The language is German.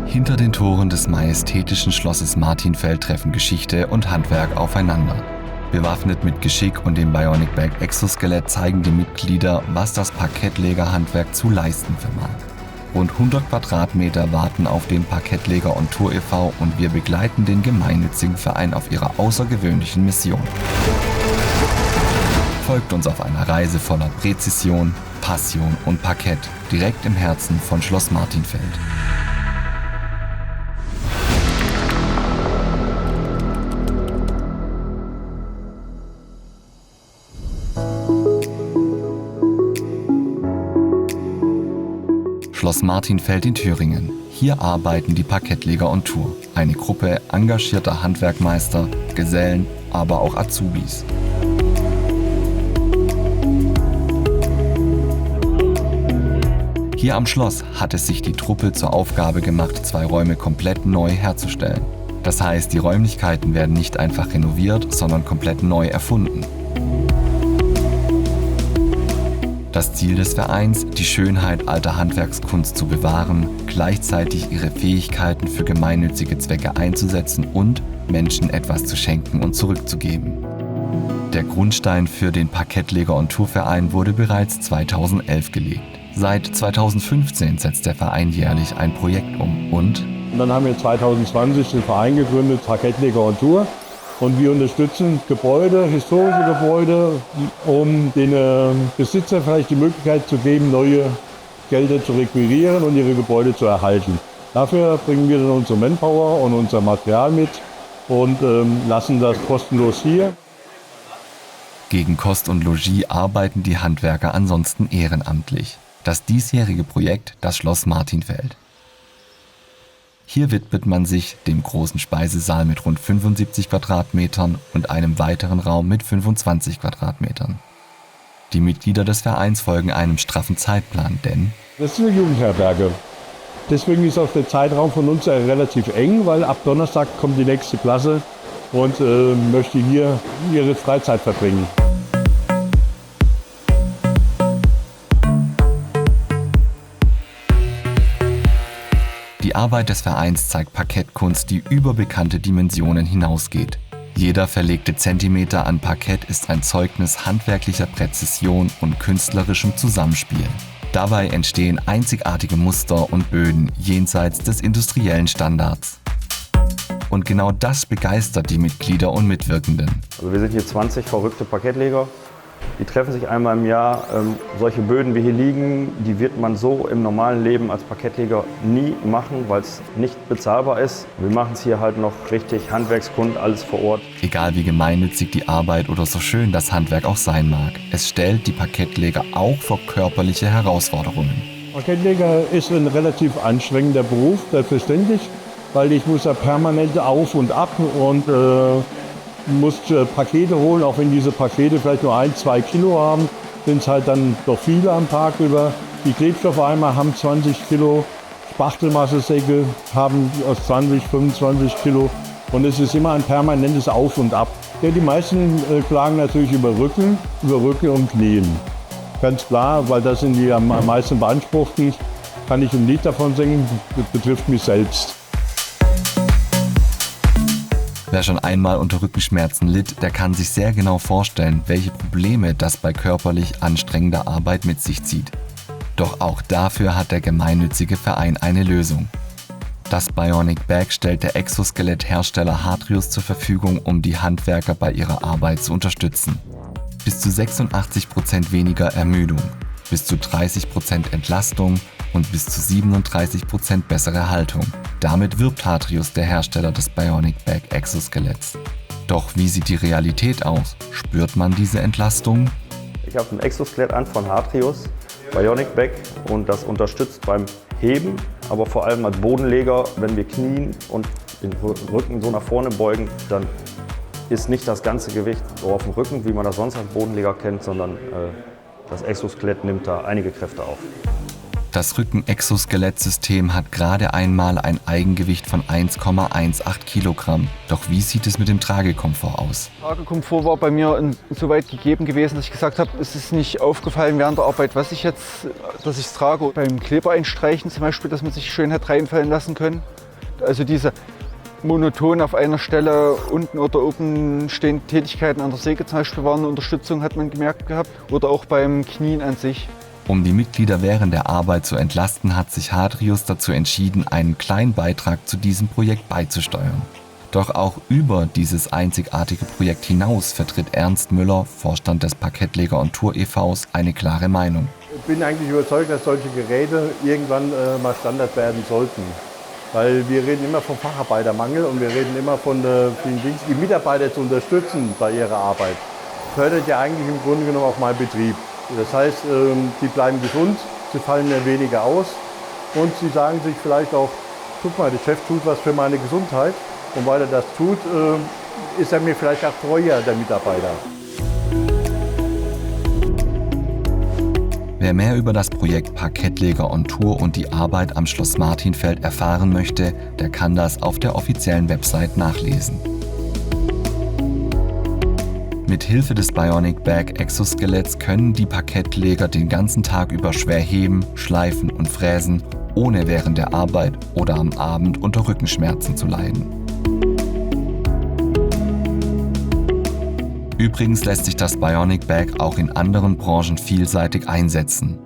Hinter den Toren des majestätischen Schlosses Martinfeld treffen Geschichte und Handwerk aufeinander. Bewaffnet mit Geschick und dem Bionic Bag Exoskelett zeigen die Mitglieder, was das Parkettlegerhandwerk zu leisten vermag. Rund 100 Quadratmeter warten auf den Parkettleger on Tour e.V. und wir begleiten den gemeinnützigen Verein auf ihrer außergewöhnlichen Mission. Folgt uns auf einer Reise voller Präzision, Passion und Parkett, direkt im Herzen von Schloss Martinfeld. Schloss Martinfeld in Thüringen. Hier arbeiten die Parkettleger on Tour, eine Gruppe engagierter Handwerkmeister, Gesellen, aber auch Azubis. Hier am Schloss hat es sich die Truppe zur Aufgabe gemacht, 2 Räume komplett neu herzustellen. Das heißt, die Räumlichkeiten werden nicht einfach renoviert, sondern komplett neu erfunden. Das Ziel des Vereins, die Schönheit alter Handwerkskunst zu bewahren, gleichzeitig ihre Fähigkeiten für gemeinnützige Zwecke einzusetzen und Menschen etwas zu schenken und zurückzugeben. Der Grundstein für den Parkettleger on Tour Verein wurde bereits 2011 gelegt. Seit 2015 setzt der Verein jährlich ein Projekt um und dann haben wir 2020 den Verein gegründet, Parkettleger on Tour. Und wir unterstützen Gebäude, historische Gebäude, um den Besitzer vielleicht die Möglichkeit zu geben, neue Gelder zu requirieren und ihre Gebäude zu erhalten. Dafür bringen wir dann unsere Manpower und unser Material mit und lassen das kostenlos hier. Gegen Kost und Logis arbeiten die Handwerker ansonsten ehrenamtlich. Das diesjährige Projekt, das Schloss Martinfeld. Hier widmet man sich dem großen Speisesaal mit rund 75 Quadratmetern und einem weiteren Raum mit 25 Quadratmetern. Die Mitglieder des Vereins folgen einem straffen Zeitplan, denn das ist eine Jugendherberge. Deswegen ist auch der Zeitraum von uns relativ eng, weil ab Donnerstag kommt die nächste Klasse und möchte hier ihre Freizeit verbringen. Die Arbeit des Vereins zeigt Parkettkunst, die über bekannte Dimensionen hinausgeht. Jeder verlegte Zentimeter an Parkett ist ein Zeugnis handwerklicher Präzision und künstlerischem Zusammenspiel. Dabei entstehen einzigartige Muster und Böden jenseits des industriellen Standards. Und genau das begeistert die Mitglieder und Mitwirkenden. Also wir sind hier 20 verrückte Parkettleger. Die treffen sich einmal im Jahr. Solche Böden wie hier liegen, die wird man so im normalen Leben als Parkettleger nie machen, weil es nicht bezahlbar ist. Wir machen es hier halt noch richtig Handwerkskund, alles vor Ort. Egal wie gemeinnützig die Arbeit oder so schön das Handwerk auch sein mag, es stellt die Parkettleger auch vor körperliche Herausforderungen. Parkettleger ist ein relativ anstrengender Beruf, selbstverständlich, weil ich muss ja permanent auf und ab und muss Pakete holen, auch wenn diese Pakete vielleicht nur 1-2 Kilo haben, sind es halt dann doch viele am Tag über. Die Klebstoffeimer haben 20 Kilo, Spachtelmassesäcke haben aus 20, 25 Kilo und es ist immer ein permanentes Auf und Ab. Ja, die meisten klagen natürlich über Rücken und Knien. Ganz klar, weil das sind die am meisten beanspruchten, kann ich ein Lied davon singen, das betrifft mich selbst. Wer schon einmal unter Rückenschmerzen litt, der kann sich sehr genau vorstellen, welche Probleme das bei körperlich anstrengender Arbeit mit sich zieht. Doch auch dafür hat der gemeinnützige Verein eine Lösung. Das Bionic Bag stellt der Exoskelett-Hersteller Hatrius zur Verfügung, um die Handwerker bei ihrer Arbeit zu unterstützen. Bis zu 86% weniger Ermüdung, bis zu 30% Entlastung und bis zu 37% bessere Haltung. Damit wirbt Hatrius, der Hersteller des Bionic Bag Exoskeletts. Doch wie sieht die Realität aus? Spürt man diese Entlastung? Ich habe ein Exoskelett an von Hatrius, Bionic Bag, und das unterstützt beim Heben, aber vor allem als Bodenleger, wenn wir knien und den Rücken so nach vorne beugen, dann ist nicht das ganze Gewicht so auf dem Rücken, wie man das sonst als Bodenleger kennt, sondern das Exoskelett nimmt da einige Kräfte auf. Das Rücken-Exoskelettsystem hat gerade einmal ein Eigengewicht von 1,18 Kilogramm. Doch wie sieht es mit dem Tragekomfort aus? Tragekomfort war bei mir insoweit gegeben gewesen, dass ich gesagt habe, es ist nicht aufgefallen während der Arbeit, dass ich es trage. Beim Kleber einstreichen zum Beispiel, dass man sich schön hat reinfallen lassen können. Also diese monoton auf einer Stelle unten oder oben stehende Tätigkeiten an der Säge zum Beispiel waren eine Unterstützung, hat man gemerkt gehabt. Oder auch beim Knien an sich. Um die Mitglieder während der Arbeit zu entlasten, hat sich Hadrius dazu entschieden, einen kleinen Beitrag zu diesem Projekt beizusteuern. Doch auch über dieses einzigartige Projekt hinaus vertritt Ernst Müller, Vorstand des Parkettleger und Tour e.V., eine klare Meinung. Ich bin eigentlich überzeugt, dass solche Geräte irgendwann mal Standard werden sollten. Weil wir reden immer vom Facharbeitermangel und wir reden immer von vielen Dingen, die Mitarbeiter zu unterstützen bei ihrer Arbeit. Fördert ja eigentlich im Grunde genommen auch meinen Betrieb. Das heißt, die bleiben gesund, sie fallen mir weniger aus und sie sagen sich vielleicht auch, guck mal, der Chef tut was für meine Gesundheit und weil er das tut, ist er mir vielleicht auch treuer, der Mitarbeiter. Wer mehr über das Projekt Parkettleger on Tour und die Arbeit am Schloss Martinfeld erfahren möchte, der kann das auf der offiziellen Website nachlesen. Mit Hilfe des Bionic Bag Exoskeletts können die Parkettleger den ganzen Tag über schwer heben, schleifen und fräsen, ohne während der Arbeit oder am Abend unter Rückenschmerzen zu leiden. Übrigens lässt sich das Bionic Bag auch in anderen Branchen vielseitig einsetzen.